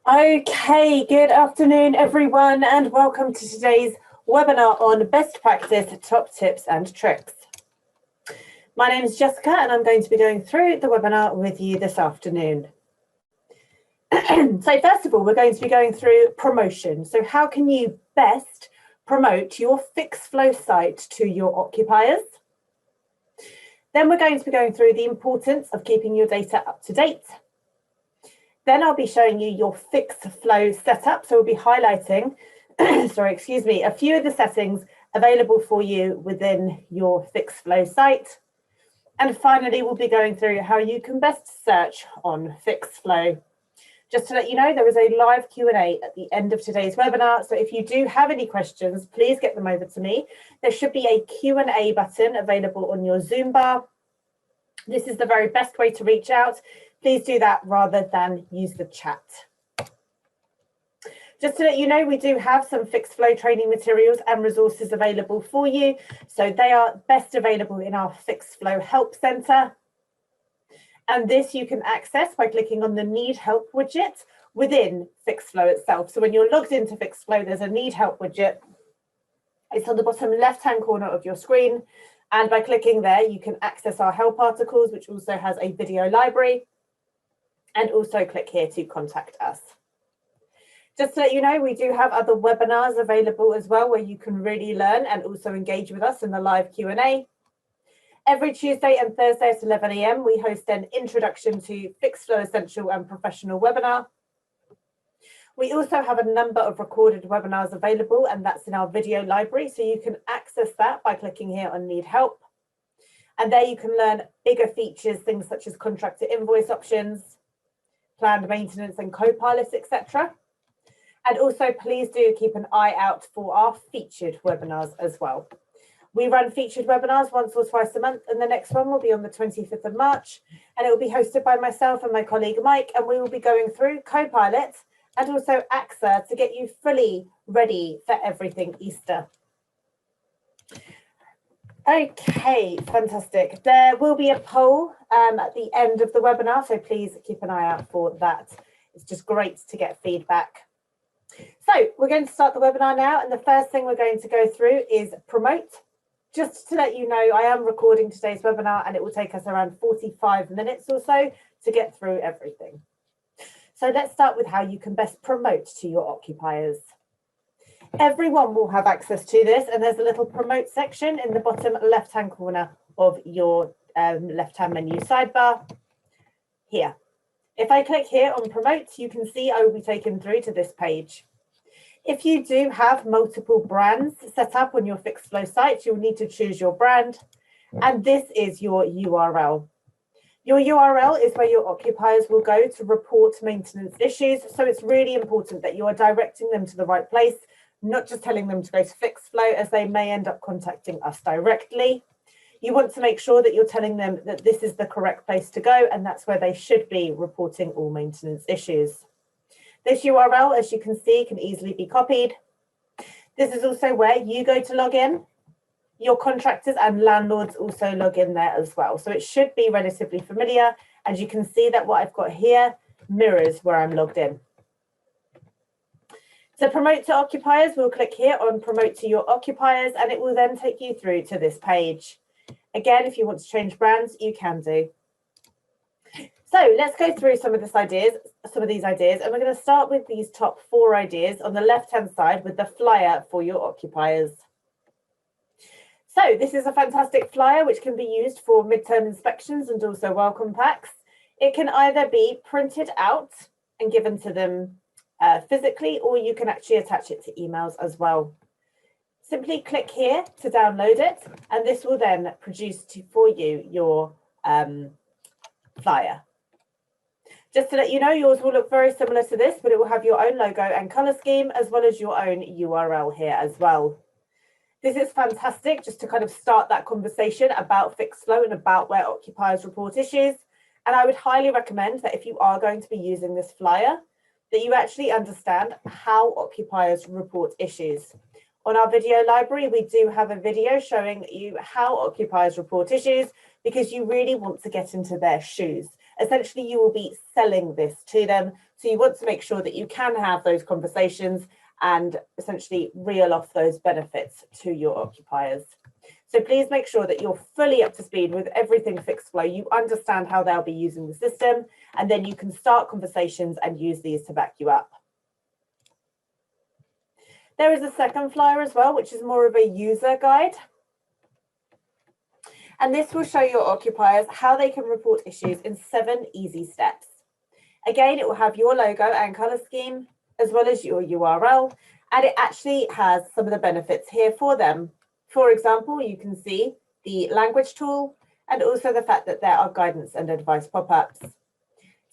Okay, good afternoon, everyone, and welcome to today's webinar on best practice, top tips and tricks. My name is Jessica, and I'm going to be going through the webinar with you this afternoon. So first of all, we're going to be going through promotion. So how can you best promote your Fixflo site to your occupiers? Then we're going to be going through the importance of keeping your data up to date. Then I'll be showing you your Fixflo setup. So we'll be highlighting, a few of the settings available for you within your Fixflo site. And finally, we'll be going through how you can best search on Fixflo. Just to let you know, there is a live Q&A at the end of today's webinar. So if you do have any questions, please get them over to me. There should be a Q&A button available on your Zoom bar. This is the very best way to reach out. Please do that rather than use the chat. Just to let you know, we do have some Fixflo training materials and resources available for you. So they are best available in our Fixflo Help Center. And this you can access by clicking on the Need Help widget within Fixflo itself. So when you're logged into Fixflo, there's a Need Help widget. It's on the bottom left-hand corner of your screen. And by clicking there, you can access our help articles, which also has a video library. And also click here to contact us. Just to let you know, we do have other webinars available as well, where you can really learn and also engage with us in the live Q&A. Every Tuesday and Thursday at 11 AM, we host an Introduction to Fixflo Essential and Professional webinar. We also have a number of recorded webinars available, and that's in our video library. So you can access that by clicking here on Need Help. And there you can learn bigger features, things such as contractor invoice options, planned maintenance and co-pilots, etc. And also please do keep an eye out for our featured webinars as well. We run featured webinars once or twice a month, and the next one will be on the 25th of March, and it will be hosted by myself and my colleague Mike, and we will be going through Copilot and also AXA to get you fully ready for everything Easter. Okay, fantastic. There will be a poll at the end of the webinar, so please keep an eye out for that. It's just great to get feedback. So we're going to start the webinar now, and the first thing we're going to go through is promote. Just to let you know, I am recording today's webinar, and it will take us around 45 minutes or so to get through everything. So let's start with how you can best promote to your occupiers. Everyone will have access to this, and there's a little promote section in the bottom left-hand corner of your left-hand menu sidebar here. If I click here on promote, you can see I will be taken through to this page. If you do have multiple brands set up on your Fixflo site, you'll need to choose your brand, and this is your URL. Your URL is where your occupiers will go to report maintenance issues, so it's really important that you are directing them to the right place, not just telling them to go to Fixflo, as they may end up contacting us directly. You want to make sure that you're telling them that this is the correct place to go, and that's where they should be reporting all maintenance issues. This URL, as you can see, can easily be copied. This is also where you go to log in. Your contractors and landlords also log in there as well. So it should be relatively familiar. As you can see that what I've got here mirrors where I'm logged in. To promote to occupiers, we'll click here on promote to your occupiers, and it will then take you through to this page. Again, if you want to change brands, you can do. So let's go through some of these ideas, and we're going to start with these top 4 ideas on the left-hand side with the flyer for your occupiers. So this is a fantastic flyer which can be used for midterm inspections and also welcome packs. It can either be printed out and given to them physically, or you can actually attach it to emails as well. Simply click here to download it, and this will then produce for you your flyer. Just to let you know, yours will look very similar to this, but it will have your own logo and color scheme, as well as your own URL here as well. This is fantastic just to kind of start that conversation about Fixflo and about where occupiers report issues. And I would highly recommend that if you are going to be using this flyer, that you actually understand how occupiers report issues. On our video library, we do have a video showing you how occupiers report issues, because you really want to get into their shoes Essentially, you will be selling this to them. So you want to make sure that you can have those conversations and essentially reel off those benefits to your occupiers. So please make sure that you're fully up to speed with everything Fixflo. You understand how they'll be using the system, and then you can start conversations and use these to back you up. There is a second flyer as well, which is more of a user guide. And this will show your occupiers how they can report issues in 7 easy steps. Again, it will have your logo and color scheme, as well as your URL, and it actually has some of the benefits here for them. For example, you can see the language tool and also the fact that there are guidance and advice pop-ups.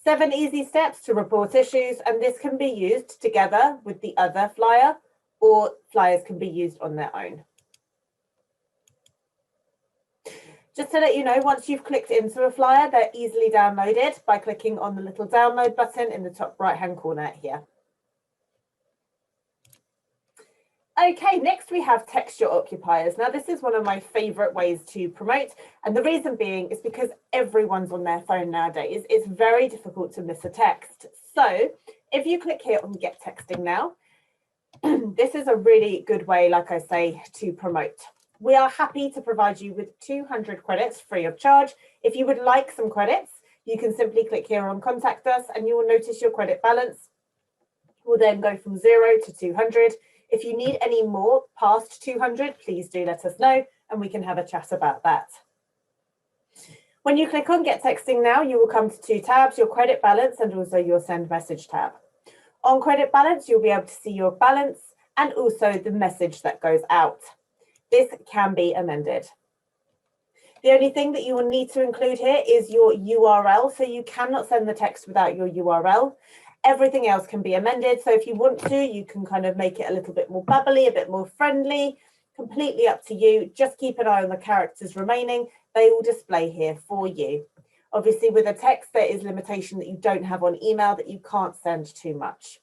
7 easy steps to report issues, and this can be used together with the other flyer, or flyers can be used on their own. Just to let you know, once you've clicked into a flyer, they're easily downloaded by clicking on the little download button in the top right-hand corner here. Okay, next we have text your occupiers. Now, this is one of my favorite ways to promote, and the reason being is because everyone's on their phone nowadays. It's very difficult to miss a text. So if you click here on Get Texting Now, this is a really good way, like I say, to promote. We are happy to provide you with 200 credits free of charge. If you would like some credits, you can simply click here on Contact Us, and you will notice your credit balance will then go from 0 to 200. If you need any more past 200, please do let us know, and we can have a chat about that. When you click on Get Texting Now, you will come to 2 tabs, your credit balance and also your send message tab. On credit balance, you'll be able to see your balance and also the message that goes out. This can be amended. The only thing that you will need to include here is your URL, so you cannot send the text without your URL. Everything else can be amended, so if you want to, you can kind of make it a little bit more bubbly, a bit more friendly, completely up to you. Just keep an eye on the characters remaining. They will display here for you. Obviously, with a text, there is limitation that you don't have on email, that you can't send too much.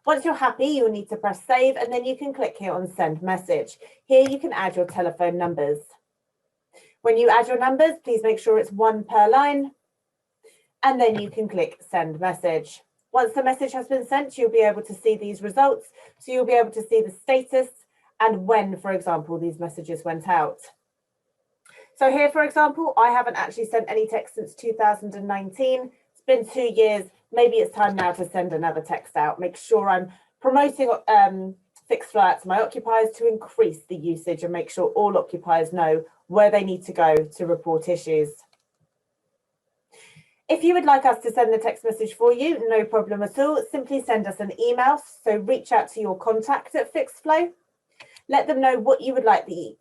Once you're happy, you'll need to press save, and then you can click here on send message. Here you can add your telephone numbers. When you add your numbers, please make sure it's 1 per line, and then you can click send message. Once the message has been sent, you'll be able to see these results. So you'll be able to see the status and when, for example, these messages went out. So here, for example, I haven't actually sent any text since 2019. It's been 2 years. Maybe it's time now to send another text out. Make sure I'm promoting Fixflo out to my occupiers to increase the usage and make sure all occupiers know where they need to go to report issues. If you would like us to send the text message for you, no problem at all. Simply send us an email. So reach out to your contact at Fixflo. Let them know what you would like the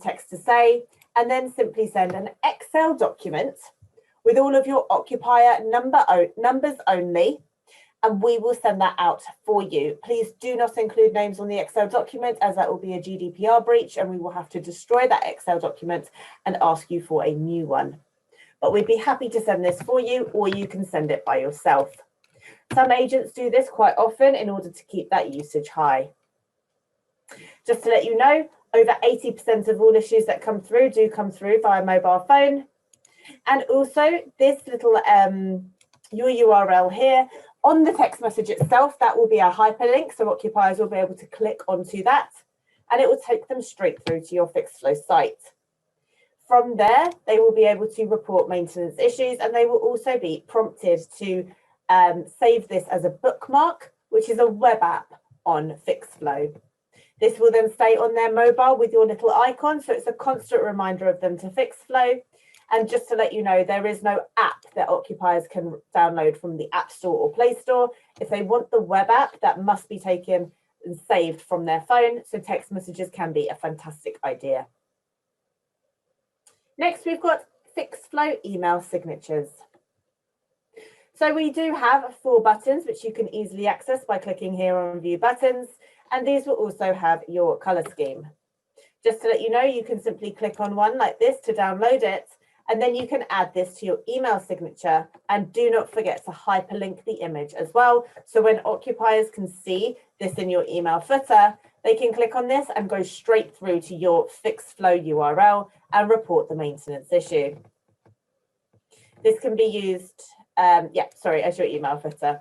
text to say, and then simply send an Excel document with all of your occupier numbers only, and we will send that out for you. Please do not include names on the Excel document, as that will be a GDPR breach, and we will have to destroy that Excel document and ask you for a new one. But we'd be happy to send this for you, or you can send it by yourself. Some agents do this quite often in order to keep that usage high. Just to let you know, over 80% of all issues that come through do come through via mobile phone. And also this little your URL here on the text message itself, that will be a hyperlink, so occupiers will be able to click onto that, and it will take them straight through to your Fixflo site. From there, they will be able to report maintenance issues, and they will also be prompted to save this as a bookmark, which is a web app on Fixflo. This will then stay on their mobile with your little icon, so it's a constant reminder of them to Fixflo. And just to let you know, there is no app that occupiers can download from the App Store or Play Store. If they want the web app, that must be taken and saved from their phone, so text messages can be a fantastic idea. Next, we've got Fixflo email signatures. So we do have 4 buttons, which you can easily access by clicking here on View Buttons, and these will also have your color scheme. Just to let you know, you can simply click on one like this to download it, and then you can add this to your email signature, and do not forget to hyperlink the image as well. So when occupiers can see this in your email footer, they can click on this and go straight through to your Fixflo URL and report the maintenance issue. This can be used, as your email footer.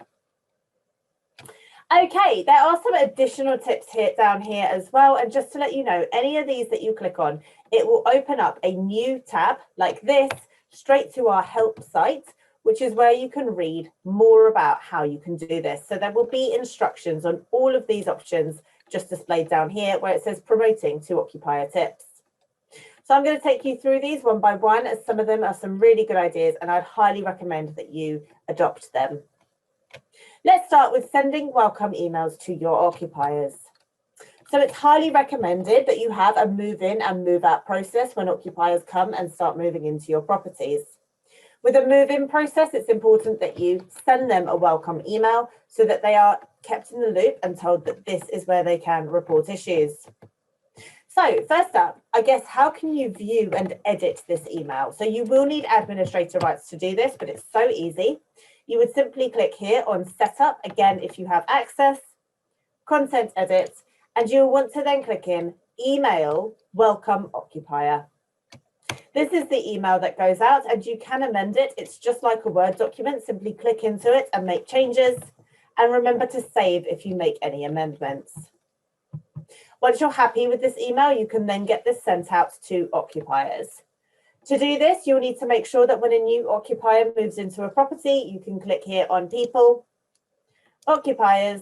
Okay, there are some additional tips here down here as well. And just to let you know, any of these that you click on, it will open up a new tab like this straight to our help site, which is where you can read more about how you can do this. So there will be instructions on all of these options just displayed down here where it says promoting to occupier tips. So I'm going to take you through these one by one, as some of them are some really good ideas and I'd highly recommend that you adopt them. Let's start with sending welcome emails to your occupiers. So it's highly recommended that you have a move in and move out process when occupiers come and start moving into your properties. With a move in process, it's important that you send them a welcome email so that they are kept in the loop and told that this is where they can report issues. So first up, I guess, how can you view and edit this email? So you will need administrator rights to do this, but it's so easy. You would simply click here on setup, again, if you have access, content edit, and you'll want to then click in email welcome occupier. This is the email that goes out and you can amend it. It's just like a Word document. Simply click into it and make changes. And remember to save if you make any amendments. Once you're happy with this email, you can then get this sent out to occupiers. To do this, you'll need to make sure that when a new occupier moves into a property, you can click here on people, occupiers,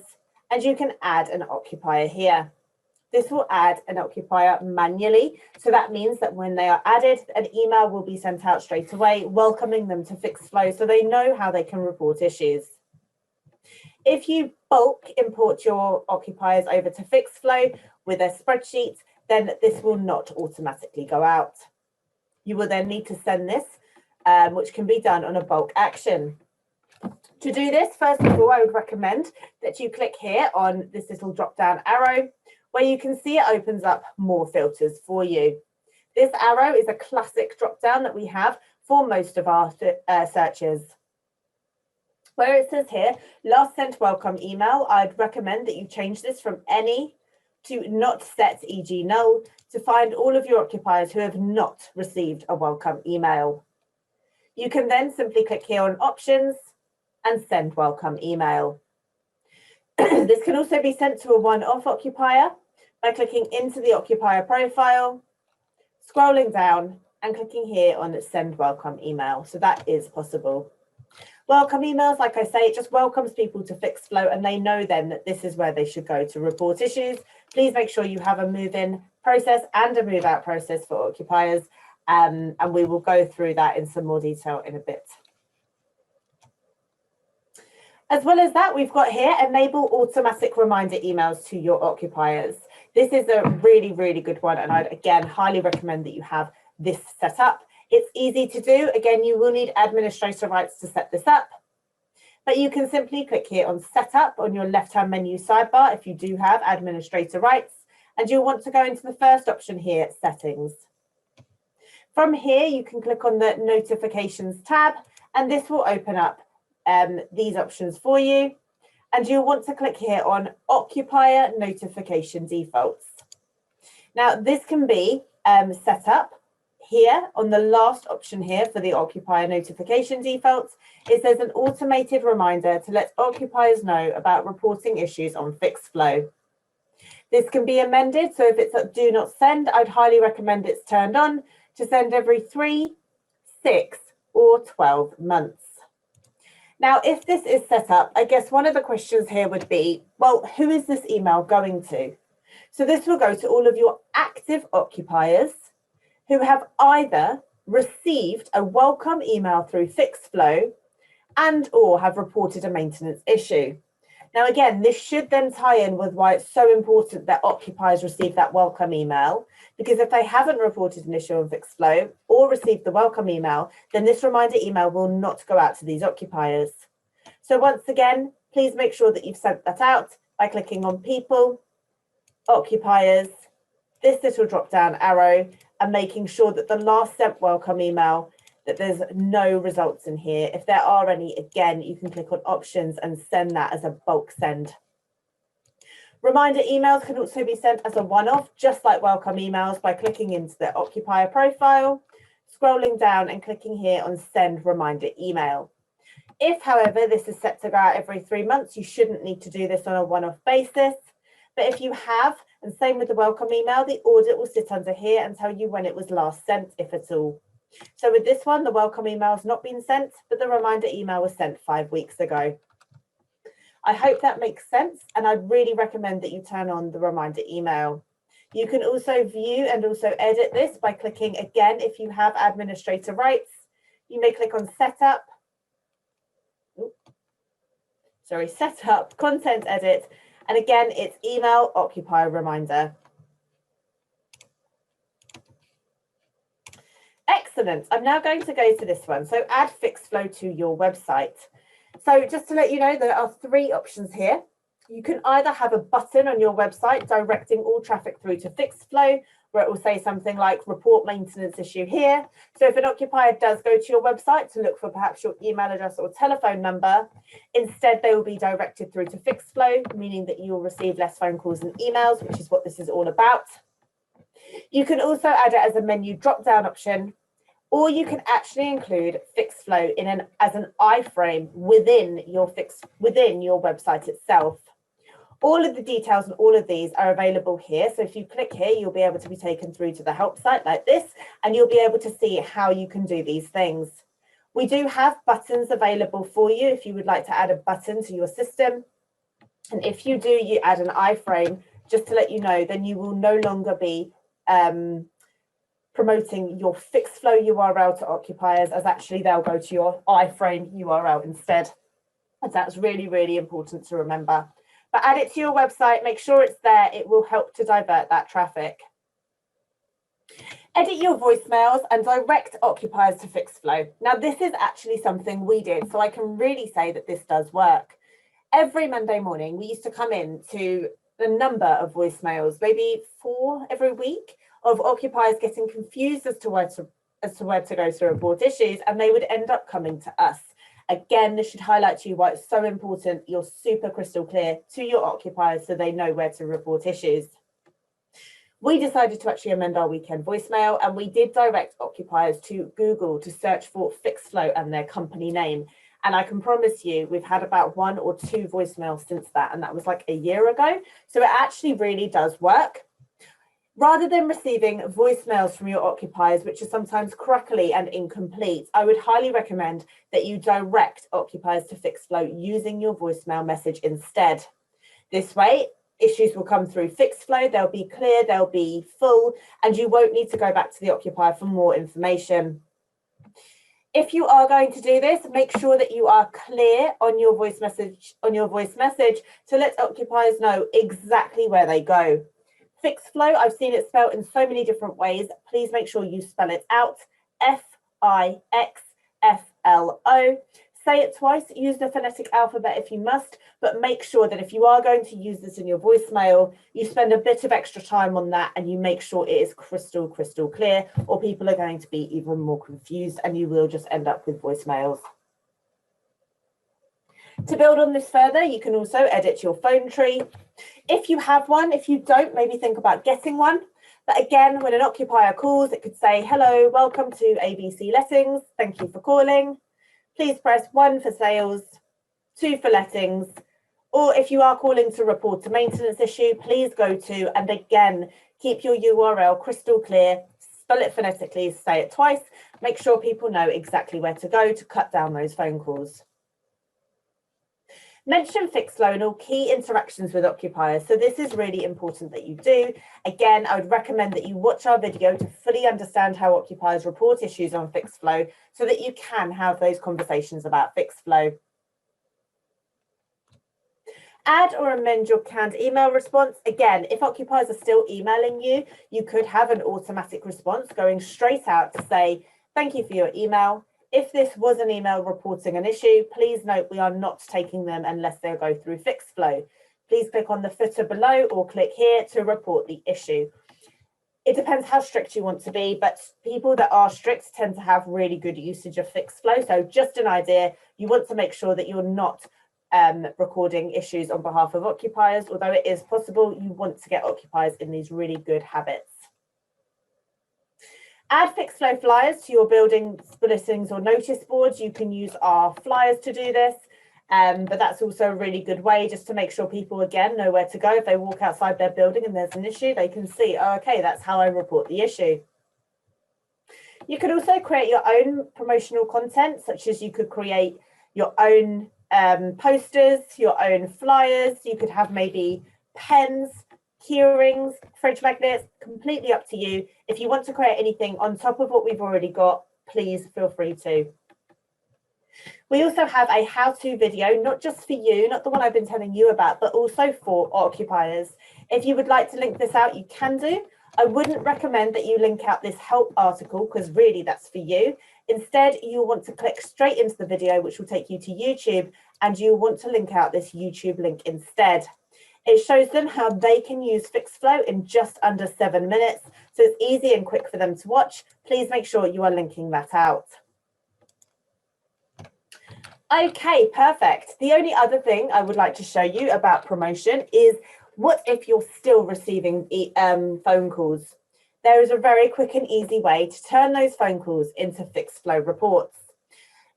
and you can add an occupier here. This will add an occupier manually. So that means that when they are added, an email will be sent out straight away, welcoming them to Fixflo so they know how they can report issues. If you bulk import your occupiers over to Fixflo with a spreadsheet, then this will not automatically go out. You will then need to send this, which can be done on a bulk action. To do this, first of all, I would recommend that you click here on this little drop-down arrow, where you can see it opens up more filters for you. This arrow is a classic drop-down that we have for most of our searches. Where it says here, last sent welcome email, I'd recommend that you change this from any to not set, e.g. null, to find all of your occupiers who have not received a welcome email. You can then simply click here on options and send welcome email. This can also be sent to a one-off occupier by clicking into the occupier profile, scrolling down and clicking here on send welcome email. So that is possible. Welcome emails, like I say, it just welcomes people to Fixflo and they know then that this is where they should go to report issues. Please make sure you have a move-in process and a move-out process for occupiers, and we will go through that in some more detail in a bit. As well as that, we've got here, enable automatic reminder emails to your occupiers. This is a really, really good one, and I'd, again, highly recommend that you have this set up. It's easy to do. Again, you will need administrator rights to set this up, but you can simply click here on setup on your left-hand menu sidebar if you do have administrator rights, and you'll want to go into the first option here, settings. From here, you can click on the notifications tab, and this will open up these options for you. And you'll want to click here on occupier notification defaults. Now, this can be set up here on the last option here for the occupier notification defaults. It says an automated reminder to let occupiers know about reporting issues on Fixflo. This can be amended, so if it's a do not send, I'd highly recommend it's turned on to send every 3, 6, or 12 months. Now, if this is set up, I guess one of the questions here would be, well, who is this email going to? So this will go to all of your active occupiers who have either received a welcome email through Fixflo and or have reported a maintenance issue. Now, again, this should then tie in with why it's so important that occupiers receive that welcome email, because if they haven't reported an issue on Fixflo or received the welcome email, then this reminder email will not go out to these occupiers. So once again, please make sure that you've sent that out by clicking on people, occupiers, this little drop-down arrow, and making sure that the last sent welcome email, that there's no results in here. If there are any, again, you can click on options and send that as a bulk send. Reminder emails can also be sent as a one-off, just like welcome emails, by clicking into the occupier profile, scrolling down and clicking here on send reminder email. If, however, this is set to go out every 3 months, you shouldn't need to do this on a one-off basis. But if you have, and same with the welcome email, the audit will sit under here and tell you when it was last sent, if at all. So with this one, the welcome email has not been sent, but the reminder email was sent 5 weeks ago. I hope that makes sense, and I'd really recommend that you turn on the reminder email. You can also view and also edit this by clicking again if you have administrator rights. You may click on setup, setup, content edit, and again, it's email occupier reminder. Excellent. I'm now going to go to this one. So add Fixflo to your website. So just to let you know, there are 3 options here. You can either have a button on your website directing all traffic through to Fixflo, where it will say something like report maintenance issue here. So if an occupier does go to your website to look for perhaps your email address or telephone number, instead they will be directed through to Fixflo, meaning that you will receive less phone calls and emails, which is what this is all about. You can also add it as a menu drop-down option, or you can actually include Fixflo as an iframe within your website itself. All of the details and all of these are available here. So if you click here, you'll be able to be taken through to the help site like this, and you'll be able to see how you can do these things. We do have buttons available for you if you would like to add a button to your system. And if you do, you add an iframe, just to let you know, then you will no longer be promoting your Fixflo URL to occupiers, as actually they'll go to your iframe URL instead. And that's really, really important to remember. But add it to your website, make sure it's there. It will help to divert that traffic. Edit your voicemails and direct occupiers to Fixflo. Now, this is actually something we did, so I can really say that this does work. Every Monday morning, we used to come in to a number of voicemails, maybe 4 every week, of occupiers getting confused as to where to go to report issues, and they would end up coming to us. Again, this should highlight to you why it's so important you're super crystal clear to your occupiers so they know where to report issues. We decided to actually amend our weekend voicemail, and we did direct occupiers to Google to search for Fixflo and their company name. And I can promise you, we've had about 1 or 2 voicemails since that, and that was like a year ago. So it actually really does work. Rather than receiving voicemails from your occupiers, which are sometimes crackly and incomplete, I would highly recommend that you direct occupiers to Fixflo using your voicemail message instead. This way, issues will come through Fixflo, they'll be clear, they'll be full, and you won't need to go back to the occupier for more information. If you are going to do this, make sure that you are clear on your voice message to let occupiers know exactly where they go. Fixflo, I've seen it spelled in so many different ways. Please make sure you spell it out. Fixflo. Say it twice, use the phonetic alphabet if you must, but make sure that if you are going to use this in your voicemail, you spend a bit of extra time on that and you make sure it is crystal clear, or people are going to be even more confused and you will just end up with voicemails. To build on this further, you can also edit your phone tree. If you have one, if you don't, maybe think about getting one. But again, when an occupier calls, it could say, hello, welcome to ABC Lettings. Thank you for calling. Please press 1 for sales, 2 for lettings. Or if you are calling to report a maintenance issue, please go to, and again, keep your URL crystal clear, spell it phonetically, say it twice, make sure people know exactly where to go to cut down those phone calls. Mention Fixflo in all key interactions with occupiers. So this is really important that you do. Again, I would recommend that you watch our video to fully understand how occupiers report issues on Fixflo so that you can have those conversations about Fixflo. Add or amend your canned email response. Again, if occupiers are still emailing you, you could have an automatic response going straight out to say, thank you for your email. If this was an email reporting an issue, please note we are not taking them unless they'll go through Fixflo. Please click on the footer below or click here to report the issue. It depends how strict you want to be, but people that are strict tend to have really good usage of Fixflo. So just an idea, you want to make sure that you're not recording issues on behalf of occupiers. Although it is possible, you want to get occupiers in these really good habits. Add Fixflo flyers to your building's bulletins or notice boards. You can use our flyers to do this, but that's also a really good way just to make sure people, again, know where to go. If they walk outside their building and there's an issue, they can see, oh, okay, that's how I report the issue. You could also create your own promotional content, such as you could create your own posters, your own flyers. You could have maybe pens, key rings, fridge magnets, completely up to you. If you want to create anything on top of what we've already got, please feel free to. We also have a how-to video, not just for you, not the one I've been telling you about, but also for occupiers. If you would like to link this out, you can do. I wouldn't recommend that you link out this help article because really that's for you. Instead, you'll want to click straight into the video, which will take you to YouTube, and you'll want to link out this YouTube link instead. It shows them how they can use Fixflo in just under 7 minutes. So it's easy and quick for them to watch. Please make sure you are linking that out. Okay, perfect. The only other thing I would like to show you about promotion is what if you're still receiving phone calls? There is a very quick and easy way to turn those phone calls into Fixflo reports.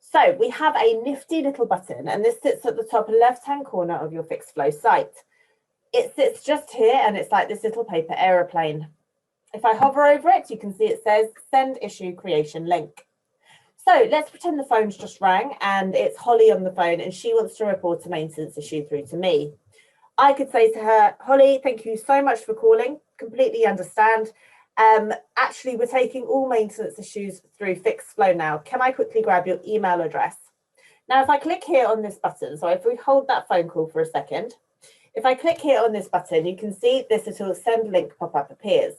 So we have a nifty little button, and this sits at the top left-hand corner of your Fixflo site. It sits just here, and it's like this little paper aeroplane. If I hover over it, you can see it says send issue creation link. So let's pretend the phone's just rang and it's Holly on the phone and she wants to report a maintenance issue through to me. I could say to her, Holly, thank you so much for calling. Completely understand. Actually, we're taking all maintenance issues through Fixflo now. Can I quickly grab your email address? Now, if I click here on this button, so if we hold that phone call for a second, if I click here on this button, you can see this little send link pop-up appears.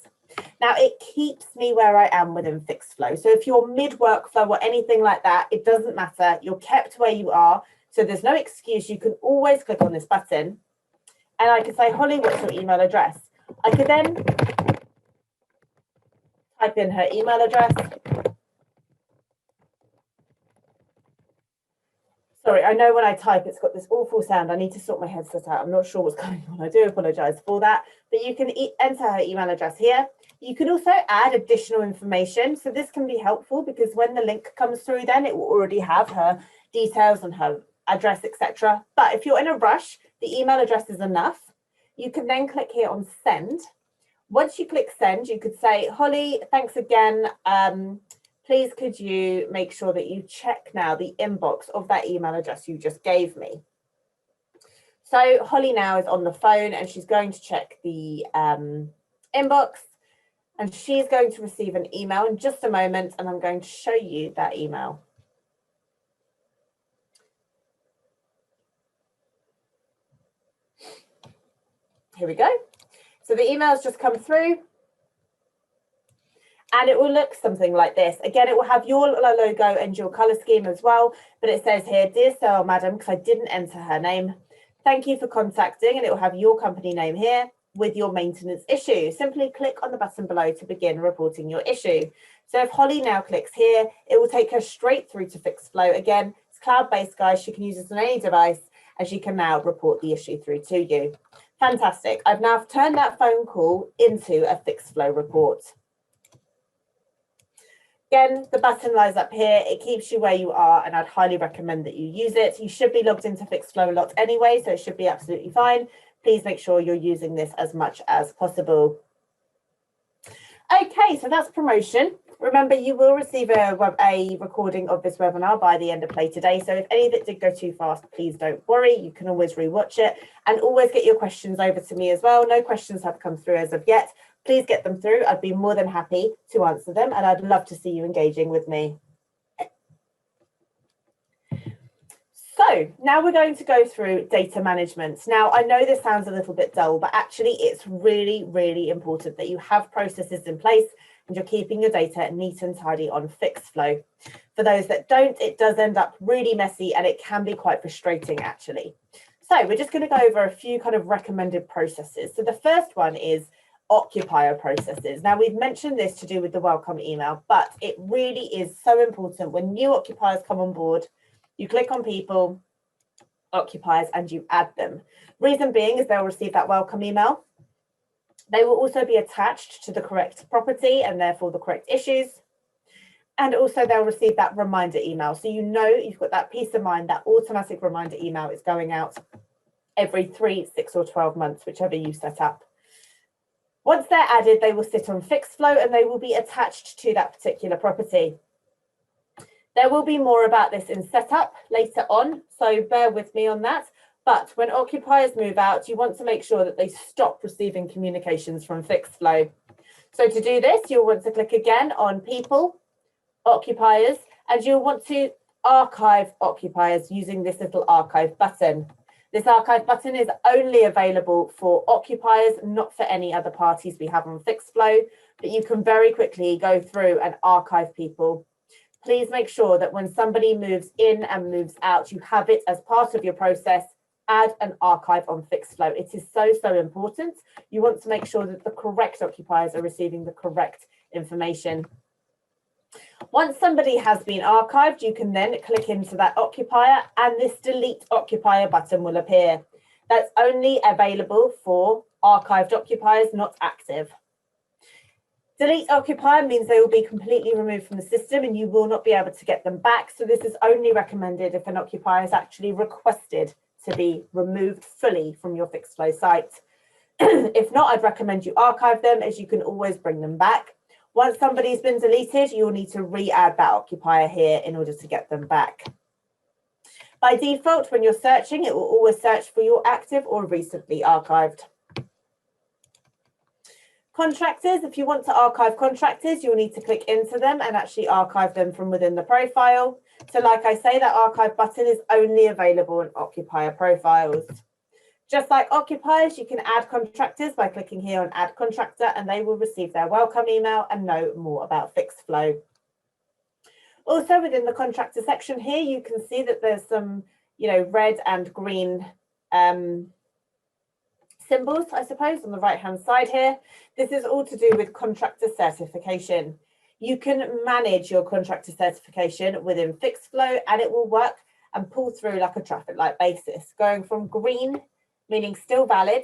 Now, it keeps me where I am within Fixflo. So if you're mid-workflow or anything like that, it doesn't matter. You're kept where you are. So there's no excuse. You can always click on this button. And I could say, Holly, what's your email address? I could then type in her email address. Sorry, I know when I type, it's got this awful sound. I need to sort my headset out. I'm not sure what's going on. I do apologise for that. But you can enter her email address here. You can also add additional information. So this can be helpful because when the link comes through, then it will already have her details and her address, etc. But if you're in a rush, the email address is enough. You can then click here on send. Once you click send, you could say, Holly, thanks again. Please could you make sure that you check now the inbox of that email address you just gave me. So Holly now is on the phone and she's going to check the inbox and she's going to receive an email in just a moment and I'm going to show you that email. Here we go. So the email's just come through. And it will look something like this. Again, it will have your logo and your colour scheme as well. But it says here, dear sir, madam, because I didn't enter her name. Thank you for contacting. And it will have your company name here with your maintenance issue. Simply click on the button below to begin reporting your issue. So if Holly now clicks here, it will take her straight through to Fixflo. Again, it's cloud-based, guys. She can use this on any device and she can now report the issue through to you. Fantastic. I've now turned that phone call into a Fixflo report. Again, the button lies up here. It keeps you where you are, and I'd highly recommend that you use it. You should be logged into Fixflo a lot anyway, so it should be absolutely fine. Please make sure you're using this as much as possible. Okay, so that's promotion. Remember, you will receive a recording of this webinar by the end of play today. So if any of it did go too fast, please don't worry. You can always rewatch it and always get your questions over to me as well. No questions have come through as of yet. Please get them through. I'd be more than happy to answer them and I'd love to see you engaging with me. So now we're going to go through data management. Now, I know this sounds a little bit dull, but actually it's really, really important that you have processes in place and you're keeping your data neat and tidy on Fixflo. For those that don't, it does end up really messy and it can be quite frustrating actually. So we're just going to go over a few kind of recommended processes. So the first one is occupier processes. Now, we've mentioned this to do with the welcome email, but it really is so important when new occupiers come on board, you click on people, occupiers, and you add them. Reason being is they'll receive that welcome email. They will also be attached to the correct property and therefore the correct issues. And also they'll receive that reminder email. So you know you've got that peace of mind, that automatic reminder email is going out every 3, 6 or 12 months, whichever you set up. Once they're added, they will sit on Fixflo and they will be attached to that particular property. There will be more about this in setup later on, so bear with me on that. But when occupiers move out, you want to make sure that they stop receiving communications from Fixflo. So to do this, you'll want to click again on People, Occupiers, and you'll want to archive occupiers using this little archive button. This archive button is only available for occupiers, not for any other parties we have on Fixflo, but you can very quickly go through and archive people. Please make sure that when somebody moves in and moves out, you have it as part of your process. Add an archive on Fixflo. It is so, so important. You want to make sure that the correct occupiers are receiving the correct information. Once somebody has been archived, you can then click into that occupier and this delete occupier button will appear. That's only available for archived occupiers, not active. Delete occupier means they will be completely removed from the system and you will not be able to get them back. So this is only recommended if an occupier is actually requested to be removed fully from your Fixflo site. If not, I'd recommend you archive them as you can always bring them back. Once somebody's been deleted, you'll need to re-add that occupier here in order to get them back. By default, when you're searching, it will always search for your active or recently archived. Contractors, if you want to archive contractors, you'll need to click into them and actually archive them from within the profile. So like I say, that archive button is only available in occupier profiles. Just like occupiers, you can add contractors by clicking here on Add Contractor and they will receive their welcome email and know more about Fixflo. Also within the contractor section here, you can see that there's some, red and green symbols, I suppose, on the right-hand side here. This is all to do with contractor certification. You can manage your contractor certification within Fixflo and it will work and pull through like a traffic light basis, going from green, meaning still valid,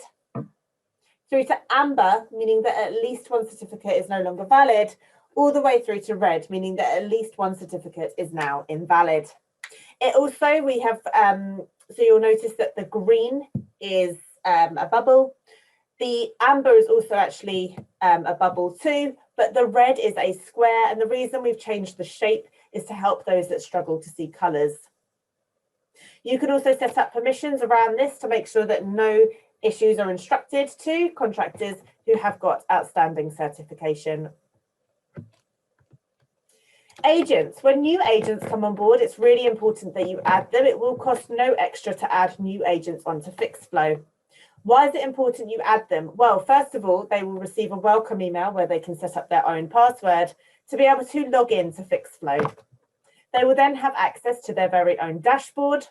through to amber, meaning that at least one certificate is no longer valid, all the way through to red, meaning that at least one certificate is now invalid. It also, we have, so you'll notice that the green is a bubble. The amber is also actually a bubble too, but the red is a square. And the reason we've changed the shape is to help those that struggle to see colours. You can also set up permissions around this to make sure that no issues are instructed to contractors who have got outstanding certification. Agents, when new agents come on board, it's really important that you add them. It will cost no extra to add new agents onto Fixflo. Why is it important you add them? Well, first of all, they will receive a welcome email where they can set up their own password to be able to log into Fixflo. They will then have access to their very own dashboard.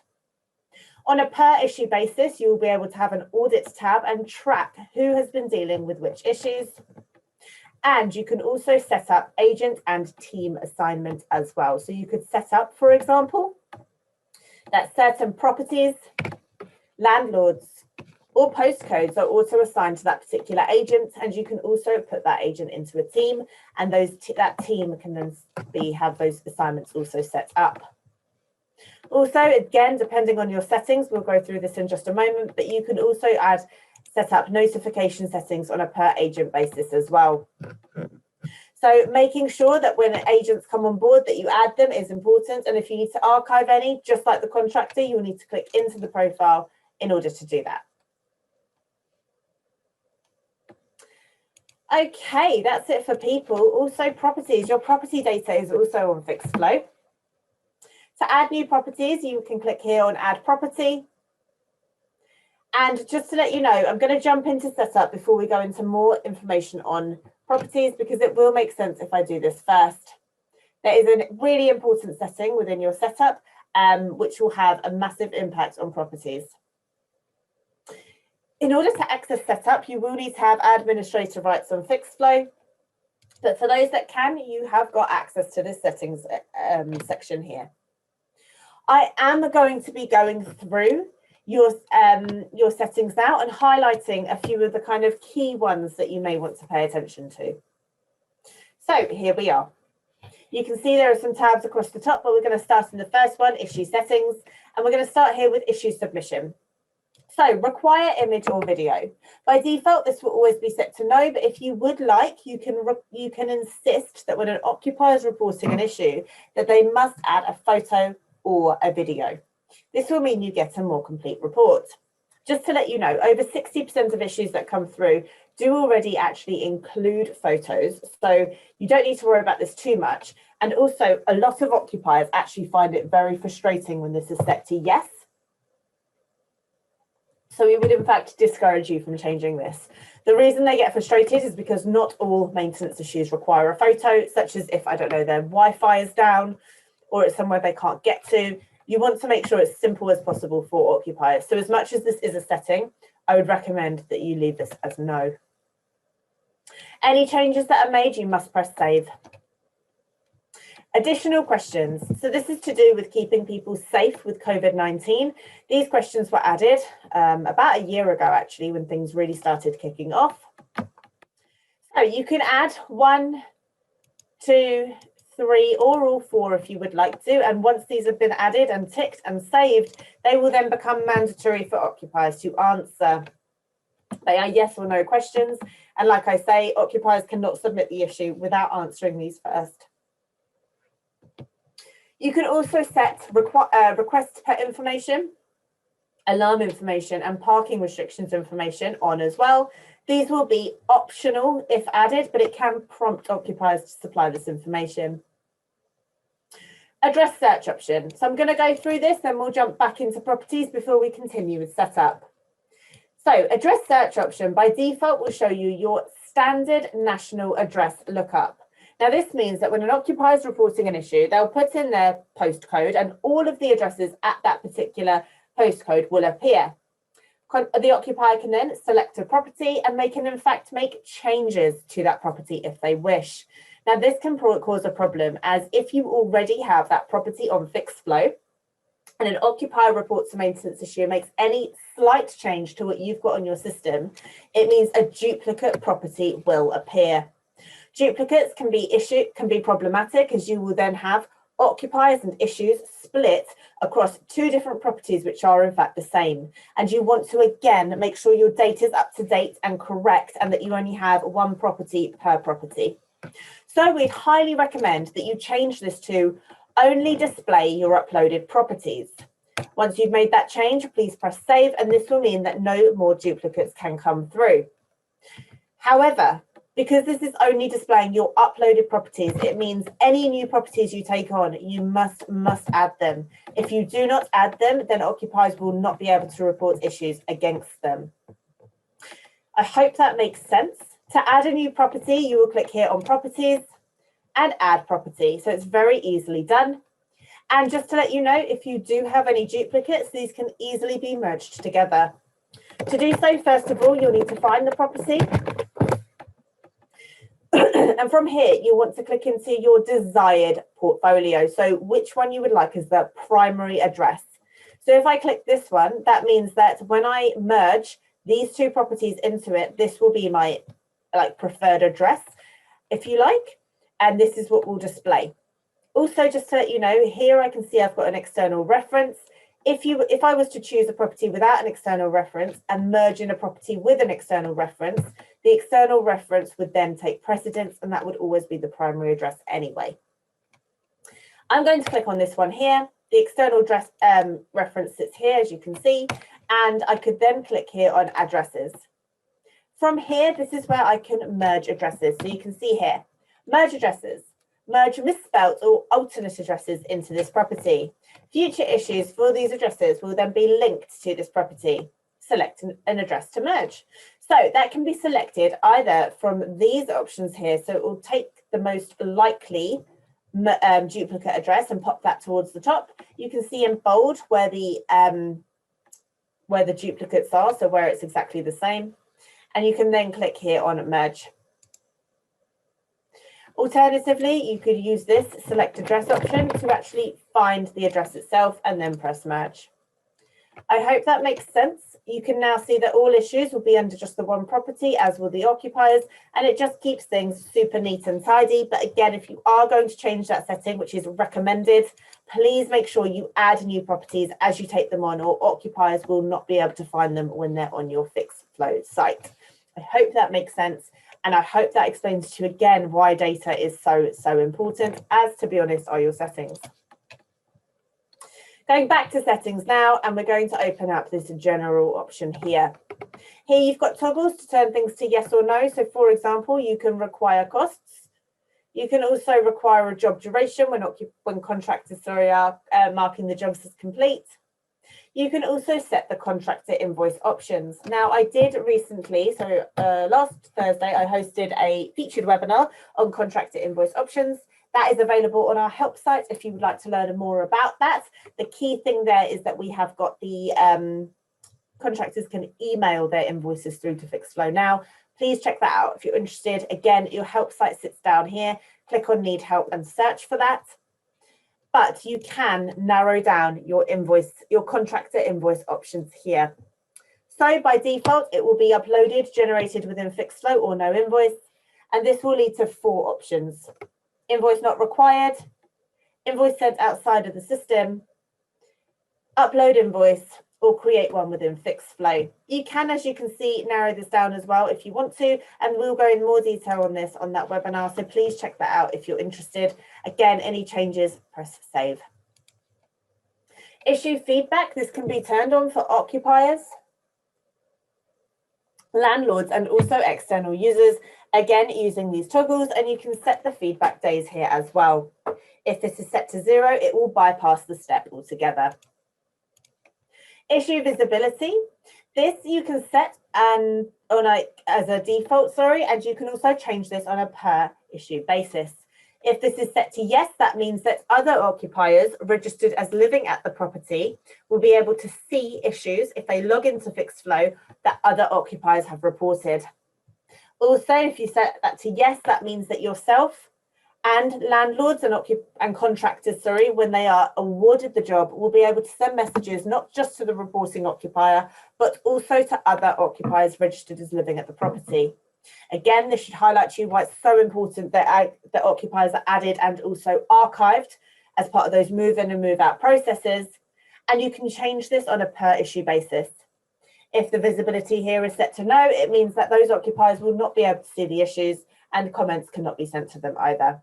On a per issue basis, you will be able to have an audit tab and track who has been dealing with which issues. And you can also set up agent and team assignment as well. So you could set up, for example, that certain properties, landlords, or postcodes are also assigned to that particular agent, and you can also put that agent into a team, and that team can then have those assignments also set up. Also, again, depending on your settings, we'll go through this in just a moment, but you can also set up notification settings on a per agent basis as well. So making sure that when agents come on board that you add them is important, and if you need to archive any, just like the contractor, you'll need to click into the profile in order to do that. Okay, that's it for people. Also properties, your property data is also on Fixflo. To add new properties, you can click here on Add Property. And just to let you know, I'm going to jump into setup before we go into more information on properties, because it will make sense if I do this first. There is a really important setting within your setup, which will have a massive impact on properties. In order to access setup, you will need to have administrator rights on Fixflo. But for those that can, you have got access to this settings section here. I am going to be going through your settings now and highlighting a few of the kind of key ones that you may want to pay attention to. So here we are. You can see there are some tabs across the top, but we're going to start in the first one, issue settings, and we're going to start here with issue submission. So require image or video. By default, this will always be set to no, but if you would like, you can insist that when an occupier is reporting an issue, that they must add a photo or a video. This will mean you get a more complete report. Just to let you know, over 60% of issues that come through do already actually include photos, so you don't need to worry about this too much. And also, a lot of occupiers actually find it very frustrating when this is set to yes. So we would in fact discourage you from changing this. The reason they get frustrated is because not all maintenance issues require a photo, such as if, I don't know, their Wi-Fi is down or it's somewhere they can't get to. You want to make sure it's simple as possible for occupiers. So as much as this is a setting, I would recommend that you leave this as no. Any changes that are made, you must press save. Additional questions. So this is to do with keeping people safe with COVID-19. These questions were added about a year ago, actually, when things really started kicking off. So you can add 1, 2, 3, or all 4 if you would like to. And once these have been added and ticked and saved, they will then become mandatory for occupiers to answer. They are yes or no questions. And like I say, occupiers cannot submit the issue without answering these first. You can also set request pet information, alarm information, and parking restrictions information on as well. These will be optional if added, but it can prompt occupiers to supply this information. Address search option. So I'm going to go through this and we'll jump back into properties before we continue with setup. So address search option by default will show you your standard national address lookup. Now this means that when an occupier is reporting an issue, they'll put in their postcode and all of the addresses at that particular postcode will appear. The occupier can then select a property and they can in fact make changes to that property if they wish. Now this can cause a problem, as if you already have that property on Fixflo and an occupier reports a maintenance issue and makes any slight change to what you've got on your system, it means a duplicate property will appear. Duplicates can be problematic, as you will then have occupiers and issues split across 2 different properties which are in fact the same. And you want to again make sure your data is up to date and correct and that you only have 1 property per property. So we'd highly recommend that you change this to only display your uploaded properties. Once you've made that change, please press save, and this will mean that no more duplicates can come through. However, because this is only displaying your uploaded properties, it means any new properties you take on, you must add them. If you do not add them, then occupiers will not be able to report issues against them. I hope that makes sense. To add a new property, you will click here on properties and add property. So it's very easily done. And just to let you know, if you do have any duplicates, these can easily be merged together. To do so, first of all, you'll need to find the property. And from here, you want to click into your desired portfolio. So which one you would like as the primary address. So if I click this one, that means that when I merge these 2 properties into it, this will be my preferred address, if you like. And this is what will display. Also, just to let you know, here I can see I've got an external reference. If I was to choose a property without an external reference and merge in a property with an external reference, the external reference would then take precedence, and that would always be the primary address anyway. I'm going to click on this one here. The external address reference sits here, as you can see, and I could then click here on addresses. From here, this is where I can merge addresses. So you can see here, merge addresses. Merge misspelt or alternate addresses into this property. Future issues for these addresses will then be linked to this property. Select an address to merge. So that can be selected either from these options here. So it will take the most likely duplicate address and pop that towards the top. You can see in bold where the duplicates are, so where it's exactly the same. And you can then click here on merge. Alternatively, you could use this select address option to actually find the address itself and then press merge. I hope that makes sense. You can now see that all issues will be under just the one property, as will the occupiers, and it just keeps things super neat and tidy. But again, if you are going to change that setting, which is recommended, please make sure you add new properties as you take them on, or occupiers will not be able to find them when they're on your Fixflo site. I hope that makes sense. And I hope that explains to you again why data is so important, as to be honest are your settings. Going back to settings now, and we're going to open up this general option here. Here you've got toggles to turn things to yes or no. So for example, you can require costs. You can also require a job duration when contractors are marking the jobs as complete. You can also set the contractor invoice options. Now, I did recently, so last Thursday, I hosted a featured webinar on contractor invoice options. That is available on our help site if you would like to learn more about that. The key thing there is that we have got the contractors can email their invoices through to Fixflo now. Please check that out if you're interested. Again, your help site sits down here. Click on need help and search for that. But you can narrow down your contractor invoice options here. So by default, it will be uploaded, generated within Fixflo or no invoice. And this will lead to 4 options. Invoice not required, invoice sent outside of the system, upload invoice, or create one within Fixflo. You can, as you can see, narrow this down as well if you want to, and we'll go in more detail on this on that webinar, so please check that out if you're interested. Again, any changes, press save. Issue feedback, this can be turned on for occupiers, landlords, and also external users, again using these toggles, and you can set the feedback days here as well. If this is set to 0, it will bypass the step altogether. Issue visibility, this you can set as a default, and you can also change this on a per issue basis. If this is set to yes, that means that other occupiers registered as living at the property will be able to see issues if they log into Fixflo that other occupiers have reported. Also, if you set that to yes, that means that yourself and landlords and contractors, when they are awarded the job, will be able to send messages not just to the reporting occupier, but also to other occupiers registered as living at the property. Again, this should highlight to you why it's so important that the occupiers are added and also archived as part of those move in and move out processes. And you can change this on a per issue basis. If the visibility here is set to no, it means that those occupiers will not be able to see the issues and comments cannot be sent to them either.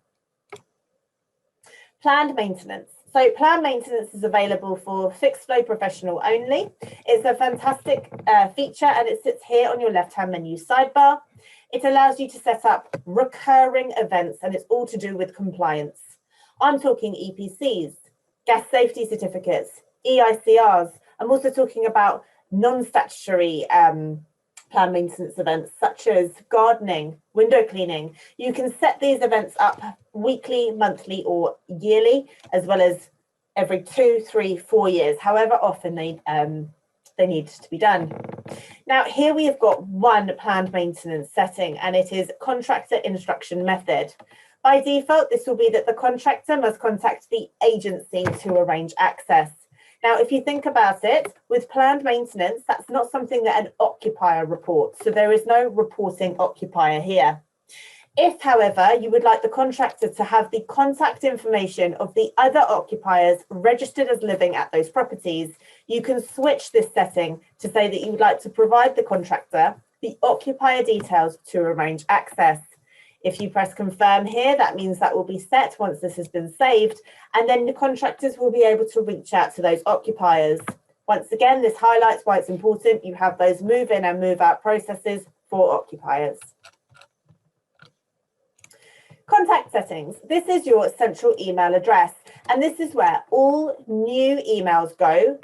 Planned maintenance. So planned maintenance is available for Fixflo Professional only. It's a fantastic feature, and it sits here on your left-hand menu sidebar. It allows you to set up recurring events, and it's all to do with compliance. I'm talking EPCs, gas safety certificates, EICRs. I'm also talking about non-statutory planned maintenance events such as gardening, window cleaning. You can set these events up weekly, monthly, or yearly, as well as every 2, 3, 4 years, however often they need to be done. Now, here we have got one planned maintenance setting, and it is contractor instruction method. By default, this will be that the contractor must contact the agency to arrange access. Now, if you think about it, with planned maintenance, that's not something that an occupier reports. So there is no reporting occupier here. If, however, you would like the contractor to have the contact information of the other occupiers registered as living at those properties, you can switch this setting to say that you would like to provide the contractor the occupier details to arrange access. If you press confirm here, that means that will be set once this has been saved, and then the contractors will be able to reach out to those occupiers. Once again, this highlights why it's important you have those move in and move out processes for occupiers. Contact settings. This is your central email address, and this is where all emails go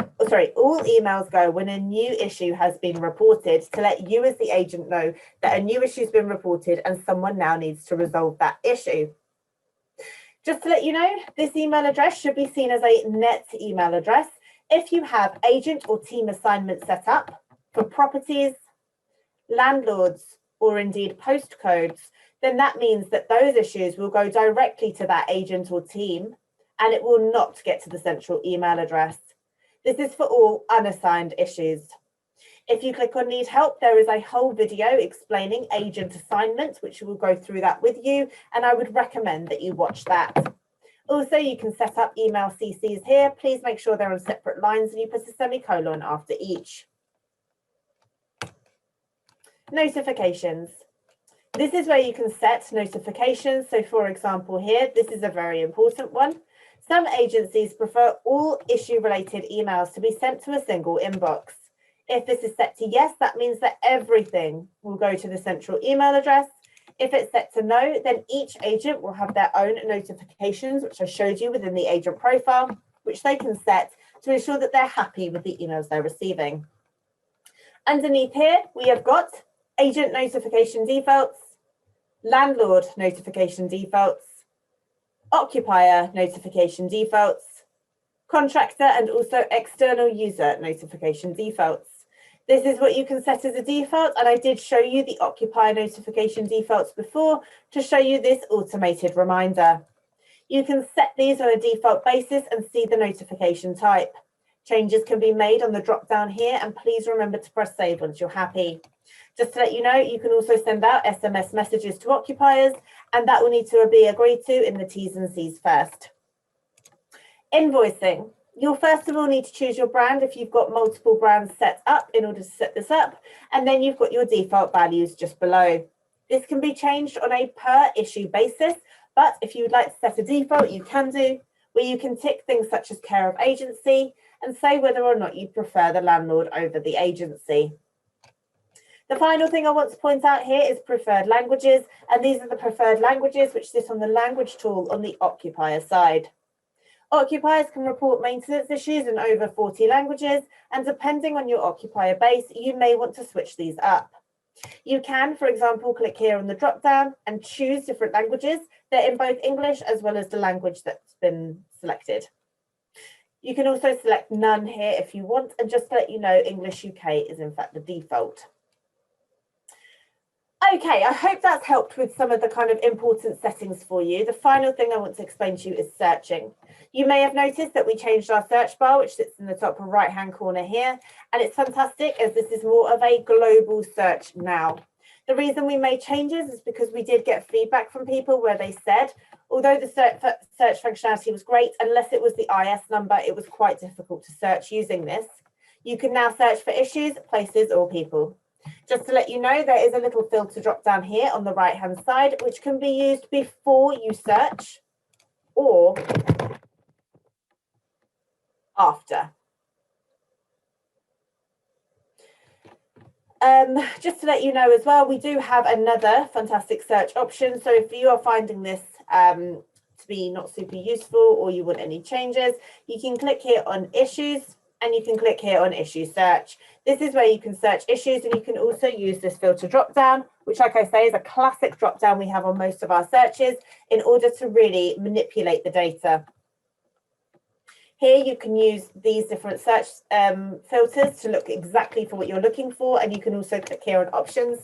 when a new issue has been reported, to let you as the agent know that a new issue has been reported and someone now needs to resolve that issue. Just to let you know, this email address should be seen as a net email address. If you have agent or team assignments set up for properties, landlords, or indeed postcodes, then that means that those issues will go directly to that agent or team, and it will not get to the central email address. This is for all unassigned issues. If you click on need help, there is a whole video explaining agent assignment, which will go through that with you, and I would recommend that you watch that. Also, you can set up email CCs here. Please make sure they're on separate lines and you put a semicolon after each. Notifications. This is where you can set notifications. So for example here, this is a very important one. Some agencies prefer all issue-related emails to be sent to a single inbox. If this is set to yes, that means that everything will go to the central email address. If it's set to no, then each agent will have their own notifications, which I showed you within the agent profile, which they can set to ensure that they're happy with the emails they're receiving. Underneath here, we have got agent notification defaults, landlord notification defaults, occupier notification defaults, contractor and also external user notification defaults. This is what you can set as a default, and I did show you the occupier notification defaults before to show you this automated reminder. You can set these on a default basis and see the notification type. Changes can be made on the drop down here, and please remember to press save once you're happy. Just to let you know, you can also send out SMS messages to occupiers, and that will need to be agreed to in the T's and C's first. Invoicing. You'll first of all need to choose your brand if you've got multiple brands set up in order to set this up, and then you've got your default values just below. This can be changed on a per issue basis, but if you would like to set a default, you can do, where you can tick things such as care of agency and say whether or not you prefer the landlord over the agency. The final thing I want to point out here is preferred languages, and these are the preferred languages which sit on the language tool on the occupier side. Occupiers can report maintenance issues in over 40 languages, and depending on your occupier base, you may want to switch these up. You can, for example, click here on the drop down and choose different languages. They're in both English as well as the language that's been selected. You can also select none here if you want, and just to let you know, English UK is in fact the default. Okay, I hope that's helped with some of the kind of important settings for you. The final thing I want to explain to you is searching. You may have noticed that we changed our search bar, which sits in the top right-hand corner here, and it's fantastic as this is more of a global search now. The reason we made changes is because we did get feedback from people where they said, although the search functionality was great, unless it was the IS number, it was quite difficult to search using this. You can now search for issues, places, or people. Just to let you know, there is a little filter drop down here on the right hand side, which can be used before you search or after. Just to let you know as well, we do have another fantastic search option. So if you are finding this to be not super useful or you want any changes, you can click here on issues and you can click here on issue search. This is where you can search issues, and you can also use this filter drop down, which, like I say, is a classic drop down we have on most of our searches in order to really manipulate the data. Here you can use these different search filters to look exactly for what you're looking for, and you can also click here on options,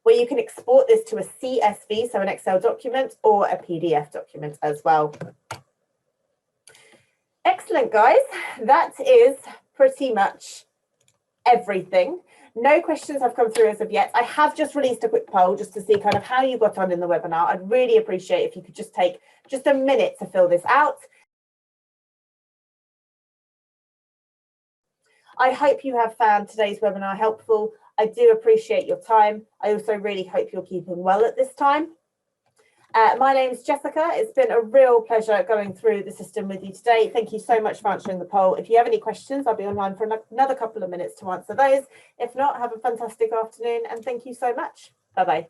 where you can export this to a CSV, so an Excel document, or a PDF document as well. Excellent, guys. That is pretty much everything. No questions have come through as of yet. I have just released a quick poll just to see kind of how you got on in the webinar. I'd really appreciate if you could just take just a minute to fill this out. I hope you have found today's webinar helpful. I do appreciate your time. I also really hope you're keeping well at this time. My name's Jessica. It's been a real pleasure going through the system with you today. Thank you so much for answering the poll. If you have any questions, I'll be online for another couple of minutes to answer those. If not, have a fantastic afternoon and thank you so much. Bye-bye.